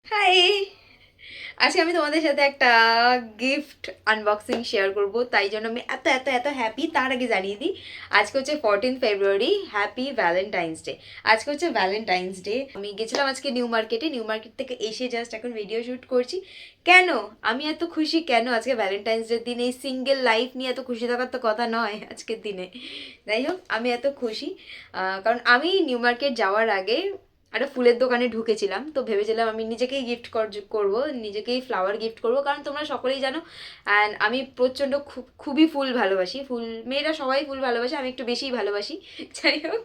High, আজকে আমি তোমাদের সাথে একটা গিফট আনবক্সিং শেয়ার করব, তাই জন্য আমি এত এত এত হ্যাপি। তার আগে জানিয়ে দিই, আজকে হচ্ছে 14 ফেব্রুয়ারি, হ্যাপি ভ্যালেন্টাইন্স ডে। আজকে হচ্ছে ভ্যালেন্টাইন্স ডে। আমি গেছিলাম আজকে নিউ মার্কেটে, নিউ মার্কেট থেকে এসে জাস্ট এখন ভিডিও শ্যুট করছি। কেন আমি এত খুশি, কেন আজকে ভ্যালেন্টাইন্স ডের দিন এই সিঙ্গেল লাইফ নিয়ে এত খুশি থাকার তো কথা নয় আজকের দিনে। যাই হোক, আমি এত খুশি কারণ আমি নিউ মার্কেট যাওয়ার আগে একটা ফুলের দোকানে ঢুকেছিলাম, তো ভেবেছিলাম আমি নিজেকেই গিফট করব, নিজেকেই ফ্লাওয়ার গিফট করব, কারণ তোমরা সকলেই জানো অ্যান্ড আমি প্রচণ্ড খুবই ফুল ভালোবাসি। ফুল, মেয়েরা সবাই ফুল ভালোবাসে, আমি একটু বেশিই ভালোবাসি। যাই হোক,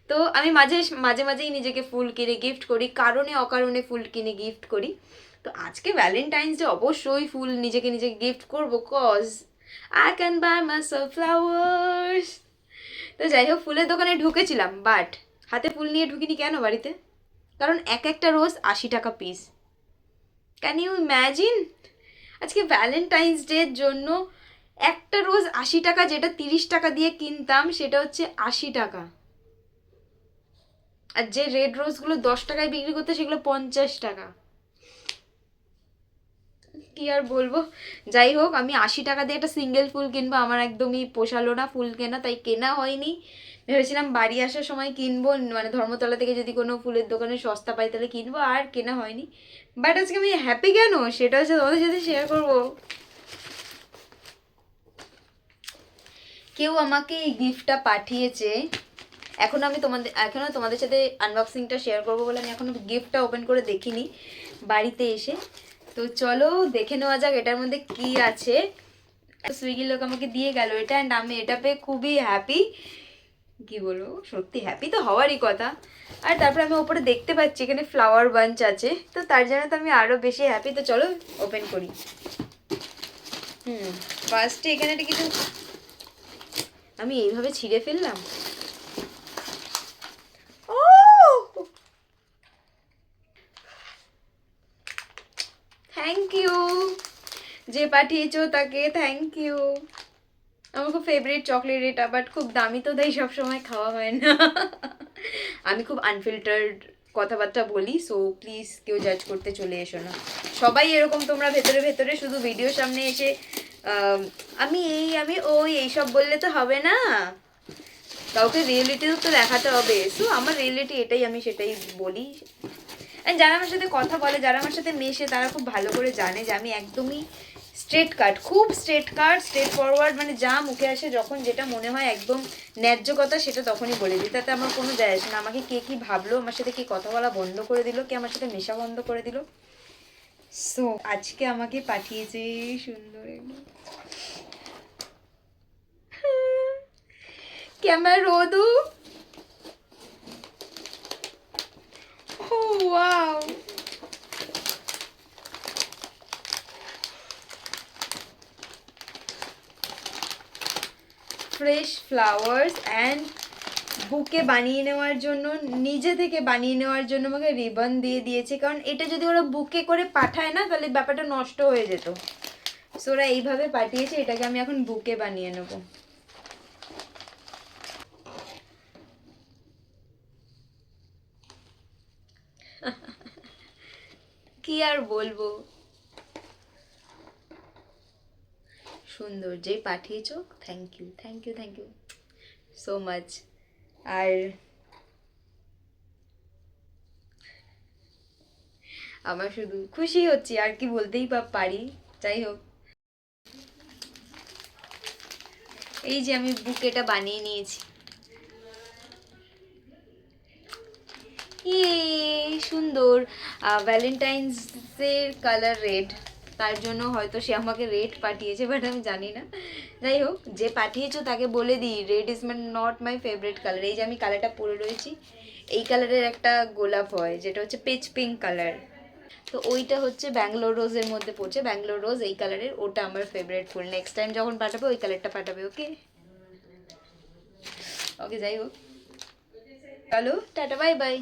তো আমি মাঝে মাঝে মাঝেই নিজেকে ফুল কিনে গিফট করি, কারণে অকারণে ফুল কিনে গিফট করি। তো আজকে ভ্যালেন্টাইন্স ডে, অবশ্যই ফুল নিজেকে নিজেকে গিফট করবো, cause I can buy myself flowers. তো যাই হোক, ফুলের দোকানে ঢুকেছিলাম, বাট হাতে ফুল নিয়ে ঢুকিনি। কেন বাড়িতে? কারণ এক একটা রোজ 80 টাকা পিস। Can you imagine? আজকে ভ্যালেন্টাইন্স ডের জন্য একটা রোজ 80 টাকা, যেটা 30 টাকা দিয়ে কিনতাম সেটা হচ্ছে 80 টাকা। আর যে রেড রোজগুলো 10 টাকায় বিক্রি করতে, সেগুলো 50 টাকা। কি আর বলবো। যাই হোক, আমি 80 টাকা দিয়ে একটা সিঙ্গেল ফুল কিনবো, আমার একদমই পোষালো না ফুল কেনা, তাই কেনা হয়নি। ভেবেছিলাম বাড়ি আসার সময় কিনবো, মানে ধর্মতলা থেকে যদি কোনো ফুলের দোকানে সস্তা পাই তাহলে কিনবো, আর কেনা হয়নি। বাট আজকে আমি হ্যাপি কেন সেটা হচ্ছে তোমাদের সাথে শেয়ার করবো। কেউ আমাকে এই গিফটটা পাঠিয়েছে। এখনো তোমাদের সাথে আনবক্সিংটা শেয়ার করবো বলে আমি এখনো গিফটটা ওপেন করে দেখিনি বাড়িতে এসে। তো চলো দেখে নেওয়া যাক এটার মধ্যে কি আছে। সুইগির লোক আমাকে দিয়ে গেল এটা, অ্যান্ড আমি এটা পেয়ে খুবই হ্যাপি। কি বলবো, সত্যি হ্যাপি তো হওয়ারই কথা। আর তারপরে আমি ওপরে দেখতে পাচ্ছি এখানে ফ্লাওয়ার বাঞ্চ আছে, তো তার জন্য তো আমি আরো বেশি হ্যাপি। তো চলো ওপেন করি। ফার্স্টে এখানে একটা কিছু আমি এইভাবে ছিঁড়ে ফেললাম। ও, থ্যাংক ইউ। যে পাঠিয়েছো তাকে থ্যাংক ইউ। আমার খুব ফেভারিট চকলেট এটা, বাট খুব দামি তো, তাই সবসময় খাওয়া হয় না। আমি খুব আনফিল্টার্ড কথাবার্তা বলি, সো প্লিজ কেউ জাজ করতে চলে এসো না। সবাই এরকম, তোমরা ভেতরে ভেতরে শুধু ভিডিওর সামনে এসে আমি এই আমি ওই এইসব বললে তো হবে না, কাউকে রিয়েলিটিও তো দেখাতে হবে। সো আমার রিয়েলিটি এটাই, আমি সেটাই বলি। অ্যান্ড যারা আমার সাথে কথা বলে, যারা আমার সাথে মেশে, তারা খুব ভালো করে জানে যে আমি একদমই স্ট্রেট কাট, খুব স্ট্রেট কাট, স্ট্রেট ফরওয়ার্ড। মানে যা মুখে আসে, যখন যেটা মনে হয় একদম ন্যায্য কথা, সেটা তখনই বলে দিই। তাতে আমার কোনো যায় আসে না আমাকে কে কী ভাবলো, আমার সাথে কি কথা বলা বন্ধ করে দিল, কে আমার সাথে মেশা বন্ধ করে দিল। সো আজকে আমাকে পাঠিয়েছে সুন্দর ক্যামেরা রোদু। Oh wow, fresh flowers and bouquet বানিয়ে নেওয়ার জন্য, নিজে থেকে বানিয়ে নেওয়ার জন্য আমাকে রিবন দিয়ে দিয়েছে, কারণ এটা যদি ওরা বুকে করে পাঠায় না, তাহলে ব্যাপারটা নষ্ট হয়ে যেত। সো ওরা এইভাবে পাঠিয়েছে, এটাকে আমি এখন বুকে বানিয়ে নেব। কি আর বলবো, সুন্দর যেই পাঠিয়েছো, thank you thank you thank you so much. আর আমার শুধু খুশি হচ্ছি, আর কি বলতেই বা পারি। যাই হোক, এই যে আমি বুকেটা বানিয়ে নিয়েছি। ইয়ে, সুন্দর। ভ্যালেন্টাইন্সের কালার রেড, তার জন্য হয়তো সে আমাকে রেড পাঠিয়েছে, বাট আমি জানি না। যাই হোক, যে পাঠিয়েছো তাকে বলে দিই, red is not my favourite colour. এই যে আমি কালারটা পরে রয়েছি, এই কালারের একটা গোলাপ হয় যেটা হচ্ছে পিচ পিঙ্ক কালার, তো ওইটা হচ্ছে ব্যাঙ্গালোর রোজের মধ্যে পড়ছে। ব্যাঙ্গালোর রোজ এই কালারের, ওটা আমার ফেভারিট ফুল। নেক্সট টাইম যখন পাঠাবে ওই কালারটা পাঠাবে। ওকে ওকে, যাই হোক, চলো টাটা, বাই বাই।